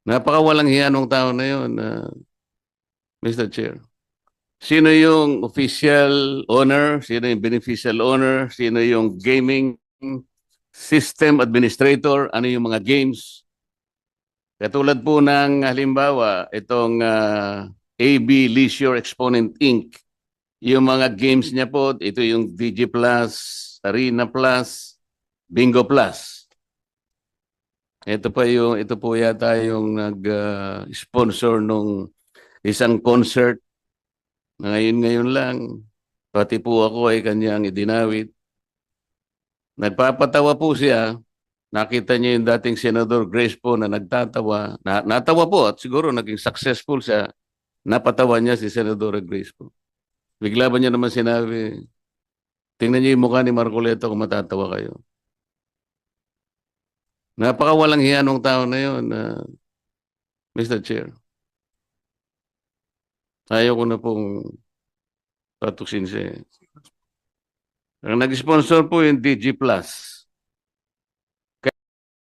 Napakawalang hiya nung tao na yun, Mr. Chair. Sino yung official owner? Sino yung beneficial owner? Sino yung gaming system administrator? Ano yung mga games? Katulad po ng halimbawa, itong AB Leisure Exponent Inc. Yung mga games niya po, ito yung DG Plus, Arena Plus, Bingo Plus. Ito po yata yung nag-sponsor nung isang concert na ngayon lang. Pati po ako ay kanyang idinawit. Nagpapatawa po siya. Nakita niya yung dating Senador Grace po na nagtatawa. Natawa po at siguro naging successful siya. Napatawa niya si Senador Grace po. Bigla ba niya naman sinabi, tingnan niyo yung mukha ni Marcoleta kung matatawa kayo. Napakawalang hiya nung tao na yun, Mr. Chair. Ayaw ko na pong patuksin siya. Ang nag-sponsor po yung DG Plus.